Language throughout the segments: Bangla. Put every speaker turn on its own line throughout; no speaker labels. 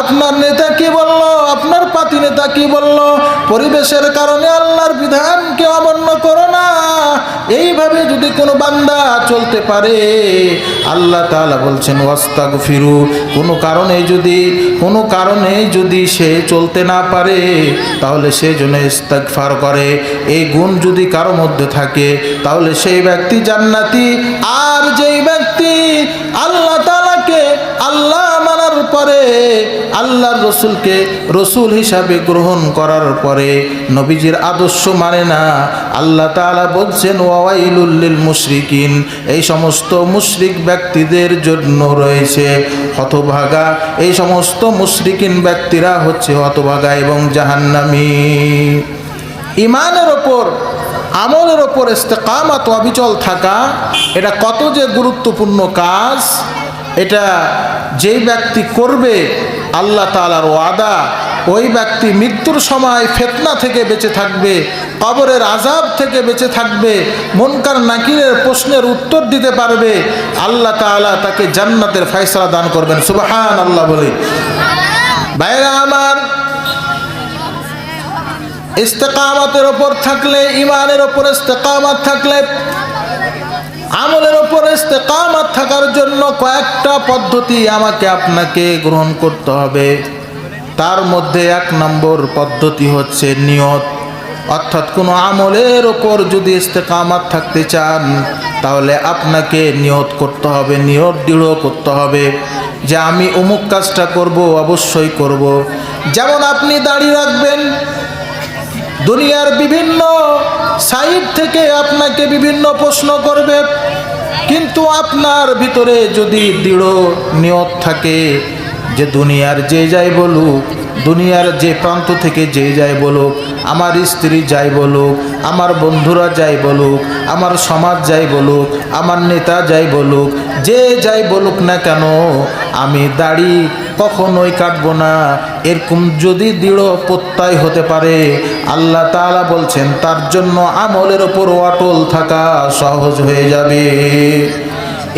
আপনার নেতা কি বলল, আপনার পাতি নেতা কি বলল, পরিবেশের কারণে আল্লাহর বিধানকে অমান্য করো না। এইভাবে যদি কোনো বান্দা চলতে পারে, আল্লাহ তাআলা বলছেন ওয়াস্তাগফিরু, কোনো কারণে যদি সে চলতে না পারে তাহলে সে যেন ইস্তিগফার করে। এই গুণ যদি কারো মধ্যে থাকে তাহলে সেই ব্যক্তি জান্নাতি। আর যেই ব্যক্তি আল্লাহ তাআলাকে আল্লাহ মানার পরে, আল্লাহর রসুলকে রসুল হিসাবে গ্রহণ করার পরে নবীজির আদর্শ মানে না, আল্লাহ তাআলা বলছেন ওয়াইলুল লিল মুশরিকিন, এই সমস্ত মুশরিক ব্যক্তিদের জন্য রয়েছে হতভাগা। এই সমস্ত মুশরিকিন ব্যক্তিরা হচ্ছে হতভাগা এবং জাহান্নামী। ঈমানের ওপর আমলের ওপর ইস্তেকামাত অবিচল থাকা, এটা কত যে গুরুত্বপূর্ণ কাজ। এটা যেই ব্যক্তি করবে, আল্লাহ তাআলার ওয়াদা, ওই ব্যক্তি মৃত্যুর সময় ফিতনা থেকে বেঁচে থাকবে, কবরের আযাব থেকে বেঁচে থাকবে, মুনকার নাকিরের প্রশ্নের উত্তর দিতে পারবে। আল্লাহ তাআলা তাকে জান্নাতের ফয়সালা দান করবেন। সুবহানাল্লাহ বলি। ভাইরা আমার, ইস্তেকামাতের ওপর থাকলে, ঈমানের ওপর ইস্তেকামাত থাকলে, আমলের ওপর ইস্তেকামাত থাকার জন্য কয়েকটা পদ্ধতি আমাকে আপনাকে গ্রহণ করতে হবে। তার মধ্যে 1 নম্বর পদ্ধতি হচ্ছে নিয়ত। অর্থাৎ কোনো আমলের ওপর যদি ইস্তেকামাত থাকতে চান তাহলে আপনাকে নিয়ত করতে হবে, নিয়ত দৃঢ় করতে হবে যে আমি অমুক কাজটা করব, অবশ্যই করব। যেমন আপনি দাড়ি রাখবেন, দুনিয়ার বিভিন্ন সাইড থেকে আপনাকে বিভিন্ন প্রশ্ন করবে, কিন্তু আপনার ভিতরে যদি দৃঢ় নিয়ত থাকে যে দুনিয়ার যে যাই বলুক, দুনিয়ার যে প্রান্ত থেকে যে যাই বলুক, আমার স্ত্রী যাই বলুক, আমার বন্ধুরা যাই বলুক, আমার সমাজ যাই বলুক, আমার নেতা যাই বলুক, যে যাই বলুক না কেন, আমি দাড়ি কখনোই কাটবো না, এরকম যদি দৃঢ় প্রত্যয় হতে পারে, আল্লাহ তাআলা বলছেন তার জন্য আমলের ওপর অটল থাকা সহজ হয়ে যাবে।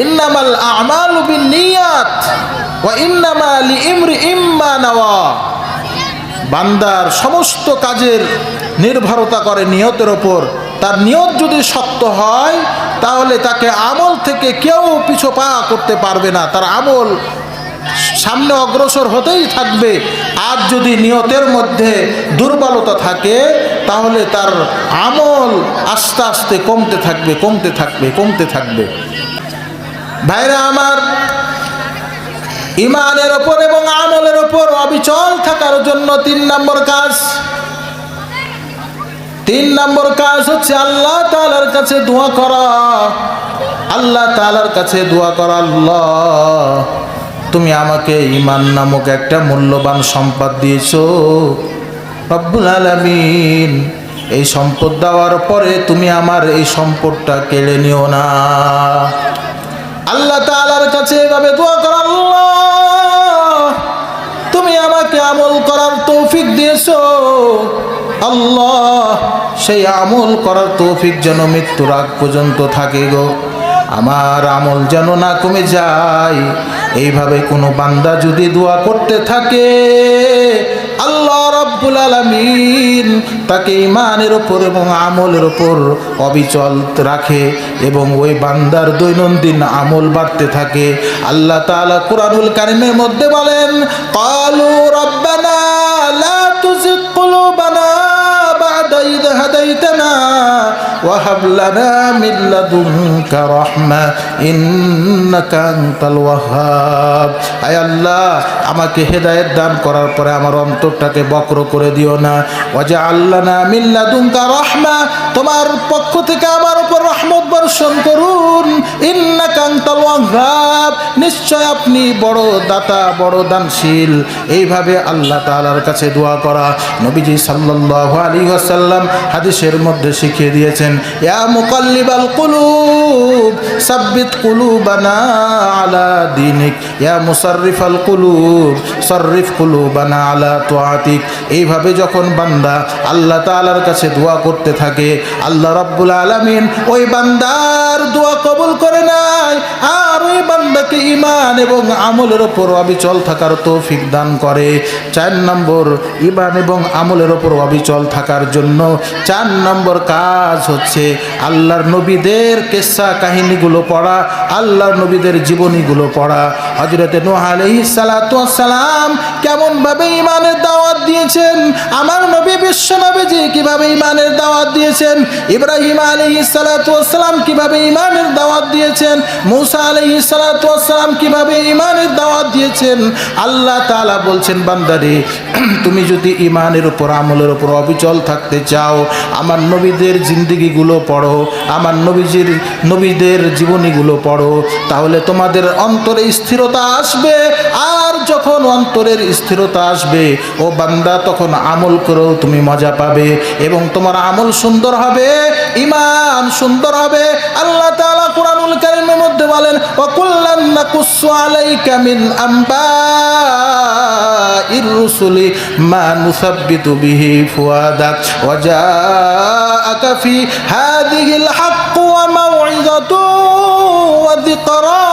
ইন্নামাল আমালু বিন্নিয়াত ওয়া ইন্নামা লিইমরিইম মা নাওয়া। বান্দার সমস্ত কাজের নির্ভরতা করে নিয়তের ওপর। তার নিয়ত যদি শক্ত হয় তাহলে তাকে আমল থেকে কেউ পিছু পা করতে পারবে না, তার আমল সামনে অগ্রসর হতেই থাকবে। আর যদি নিয়তের মধ্যে দুর্বলতা থাকে তাহলে তার আমল আস্তে আস্তে কমতে থাকবে। ভাইরা আমার, ঈমানের ওপর এবং আমলের ওপর অবিচল থাকার জন্য 3 নম্বর কাজ হচ্ছে আল্লাহ তাআলার কাছে দোয়া করা। আল্লাহ তাআলার কাছে দোয়া করা, আল্লাহ তুমি আমাকে ঈমান নামক একটা মূল্যবান সম্পদ দিয়েছো রব্বুল আলামিন, এই সম্পদ দেওয়ার পরে তুমি আমার এই সম্পদটা কেড়ে নিও না। আল্লাহ তাআলার কাছে এভাবে দোয়া করা, আল্লাহ তুমি আমাকে আমল করার তৌফিক দিয়েছো, আল্লাহ সেই আমল করার তৌফিক যেন মৃত্যুর আগ পর্যন্ত থাকে গো, আমার আমল যেন না কমে যায়। এইভাবে কোনো বান্দা যদি দোয়া করতে থাকে, আল্লাহ রাব্বুল আলামিন তাকে ঈমানের ওপর এবং আমলের ওপর অবিচল রাখে এবং ওই বান্দার দৈনন্দিন আমল বাড়তে থাকে। আল্লাহ তাআলা কুরআনুল কারীমের মধ্যে বলেন, ক্বালু রাব্বানা লা তুযিগ কুলুবানা বা'দা ইয হাদাইতানা ওয়া হাব লানা মিন লাদুনকা রাহমা ইন্নাকা আনতাল ওয়াহ্হাব। আয় আল্লাহ, আমাকে হেদায়েত দান করার পরে আমার অন্তরটাকে বক্র করে দিও না। ওয়াজআল লানা মিন লাদুনকা রাহমা, তোমার পক্ষ থেকে আমার উপর রহমত বর্ষণ করুন। ইন্নাকা আনতাল ওয়াহ্হাব, নিশ্চয় আপনি বড় দাতা, বড় দানশীল। এইভাবে আল্লাহ তাআলার কাছে দোয়া করা নবীজি সাল্লাল্লাহু আলাইহি ওয়াসাল্লাম হাদিসের মধ্যে শিখিয়ে দিয়েছেন, ইয়া মুকাল্লিবাল কুলুব সাব্বিত কুলুবানা আলা দীনিক, ইয়া মুসাররিফাল কুলুব সাররিফ কুলুবানা আলা তুআতিক। এইভাবে যখন বান্দা আল্লাহ তাআলার কাছে দোয়া করতে থাকে, আল্লাহ রাব্বুল আলামিন ওই বান্দার দোয়া কবুল করে নেয়, আর ওই বান্দাকে ঈমান এবং আমলের উপর অবিচল থাকার তৌফিক দান করে। 4 নম্বর, ঈমান এবং আমলের উপর অবিচল থাকার জন্য 4 নম্বর কাজ হচ্ছে আল্লাহর নবীদের কিসসা কাহিনীগুলো পড়া, আল্লাহর নবীদের জীবনীগুলো পড়া। হযরতে নূহ আলাইহিস সালাতু ওয়াস সালাম কেমন ভাবে ঈমানের দাওয়াত দিয়েছেন, আমার নবী বিশ্ব নবীজি কিভাবে ঈমানের দাওয়াত দিয়েছেন, ইব্রাহিম আলাইহিস সালাতু ওয়াস সালাম কিভাবে ঈমানের দাওয়াত দিয়েছেন, মূসা আলাইহিস সালাতু ওয়াস সালাম কিভাবে ঈমানের দাওয়াত দিয়েছেন। আল্লাহ তাআলা বলছেন, বান্দারে তুমি যদি ঈমানের উপর আমলের উপর অবিচল থাকতে চাও, আমার নবীদের জিন্দেগিগুলো পড়ো, আমার নবীদের জীবনীগুলো পড়ো, তাহলে তোমাদের অন্তরে স্থিরতা আসবে। আর যখন অন্তরের স্থিরতা আসবে ও বান্দা, তখন আমল করেও তুমি মজা পাবে এবং তোমার আমল সুন্দর হবে, ঈমান সুন্দর হবে। আল্লাহ তাআলা কুরআনুল কারীমের মধ্যে বলেন, ওয়া কুল্লান নাকুসসু আলাইকা মিন আম্বাইর রুসুলি মা নুসাব্বিতু বিহি ফুয়াদাক ওয়া জাআকা ফি হাযিহিল হাক্কু ওয়া মাউইযাতু ওয়া যিকরা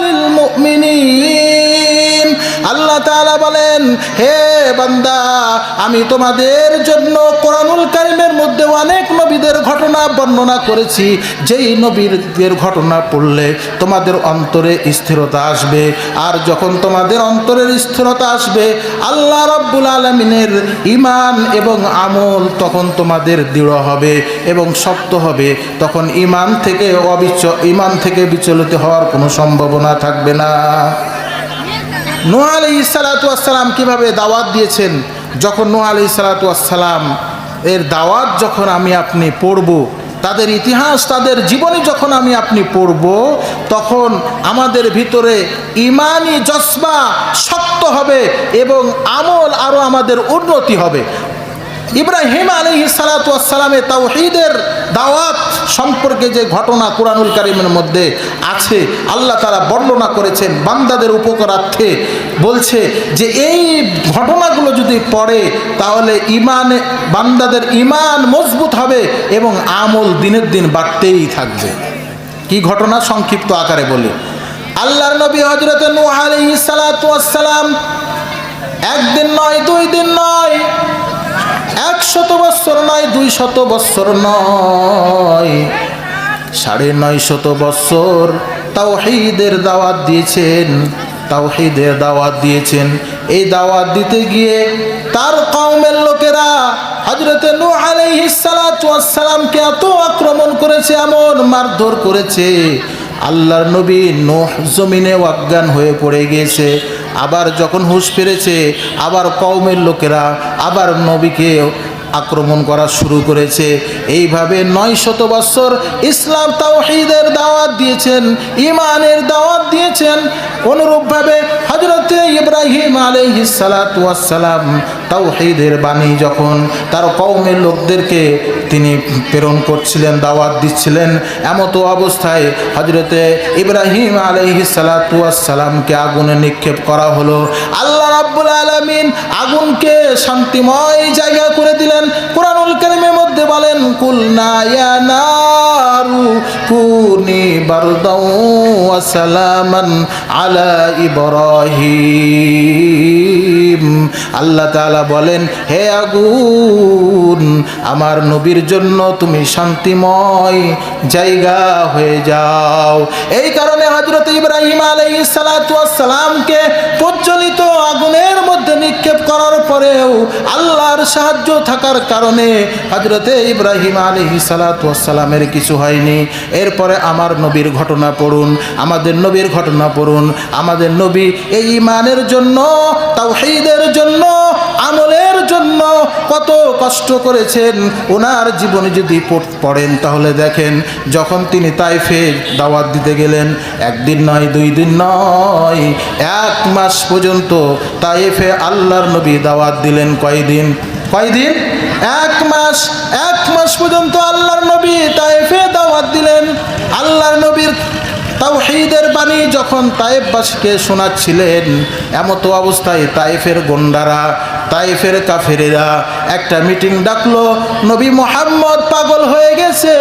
লিল মুমিনিন। আল্লাহ তাআলা বলেন, হে বান্দা, আমি তোমাদের জন্য কোরআনুল কারীমের মধ্যে অনেক নবীদের ঘটনা বর্ণনা করেছি, যেই নবীদের ঘটনা পড়লে তোমাদের অন্তরে স্থিরতা আসবে। আর যখন তোমাদের অন্তরের স্থিরতা আসবে, আল্লাহ রাব্বুল আলামিনের ঈমান এবং আমল তখন তোমাদের দৃঢ় হবে এবং শক্ত হবে। তখন ঈমান থেকে বিচলিত হওয়ার কোনো সম্ভাবনা থাকবে না। নূহ আলাইহিস সালাতু ওয়াস সালাম কিভাবে দাওয়াত দিয়েছেন, যখন নূহ আলাইহিস সালাতু ওয়াস সালাম এর দাওয়াত যখন আমি আপনি পড়ব, তাদের ইতিহাস, তাদের জীবনী যখন আমি আপনি পড়ব, তখন আমাদের ভিতরে ঈমানি জজবা শক্ত হবে এবং আমল আরও আমাদের উন্নতি হবে। ইব্রাহিম আলাইহিস সালাতু ওয়াস সালামের তাওহীদের দাওয়াত সম্পর্কে যে ঘটনা কুরআনুল কারীমের মধ্যে আছে, আল্লাহ তাআলা বর্ণনা করেছেন বান্দাদের উপকারার্থে। বলছে যে এই ঘটনাগুলো যদি পড়ে তাহলে বান্দাদের ঈমান মজবুত হবে এবং আমল দিনের দিন বাড়তেই থাকবে। কি ঘটনা সংক্ষিপ্ত আকারে বলি। আল্লাহর নবী হযরতে নূহ আলাইহিস সালাতু ওয়াস সালাম একদিন নয়, 2 দিন নয়, 100 বছর নয়, 200 বছর নয়, 950 বছর তাওহীদের দাওয়াত দিয়েছেন। এই দাওয়াত দিতে গিয়ে তার কওমের লোকেরা হযরতে নূহ আলাইহিস সালাতু ওয়াস সালামকে এত আক্রমণ করেছে, এমন মারধর করেছে, আল্লাহর নবী নূহ জমিনে অজ্ঞান হয়ে পড়ে গিয়েছে। আবার যখন হুঁশ ফিরেছে, আবার কওমের লোকেরা আবার নবীকে আক্রমণ করা শুরু করেছে। এইভাবে 900 বছর ইসলাম তাওহীদের দাওয়াত দিয়েছেন, ঈমানের দাওয়াত দিয়েছেন। অনুরূপভাবে হযরতে ইব্রাহিম আলাইহিস সালাতু ওয়াস সালাম তাওহীদের বাণী যখন তার কওমের লোকদেরকে তিনি প্রেরণ করছিলেন, দাওয়াত দিচ্ছিলেন, এমতো অবস্থায় হযরতে ইব্রাহিম আলাইহিস সালাতু ওয়াস সালামকে আগুনে নিক্ষেপ করা হলো। আল্লাহ রাব্বুল আলামিন আগুনকে শান্তিময় জায়গা করে দিলেন। কুরআনুল কারীমের মধ্যে বলেন, কুলনা ইয়া নারু কুনি বারদাও ওয়া সালামান আলা ইব্রাহিম। আল্লাহ তাআলা বলেন, হে আগুন, আমার নবীর জন্য তুমি শান্তিময় জায়গা হয়ে যাও। এই কারণে হযরত ইব্রাহিম আলাইহিস সালাতু ওয়াস সালামকে প্রজ্বলিত আগুনের মধ্যে নিক্ষেপ করার পরেও আল্লাহর সাহায্য থাকার কারণে হযরতে ইব্রাহিম আলাইহিস সালাতু ওয়াস সালামের কিছু হয়নি। এরপরে আমার নবীর ঘটনা পড়ুন, আমাদের নবীর ঘটনা পড়ুন। আমাদের নবী এই ঈমানের জন্য, তাওহীদের জন্য, আমলের জন্য কত কষ্ট করেছেন। ওনার জীবনে যদি পড়েন তাহলে দেখেন, যখন তিনি তাইফে দাওয়াত দিতে গেলেন, 1 দিন নয়, 2 দিন নয়, 1 মাস পর্যন্ত তাইফে আল্লাহর নবী দাওয়াত দিলেন। কয়দিন? 1 মাস। 1 মাস পর্যন্ত আল্লাহর নবী তাইফে দাওয়াত দিলেন। আল্লাহর নবীর তাওহীদের বাণী যখন তায়েফবাসীকে শোনাচ্ছিলেন, এমতো অবস্থায় তায়েফের গোন্ডারা, তায়েফের কাফেরেরা একটা মিটিং ডাকলো, নবী মুহাম্মদ পাগল হয়ে গেছে,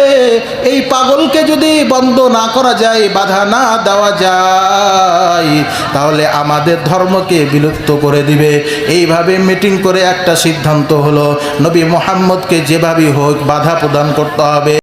এই পাগলকে যদি বন্ধ না করা যায়, বাধা না দেওয়া যায়, তাহলে আমাদের ধর্মকে বিলুপ্ত করে দিবে। এইভাবে মিটিং করে একটা সিদ্ধান্ত হলো, নবী মুহাম্মদকে যেভাবেই হোক বাধা প্রদান করতে হবে।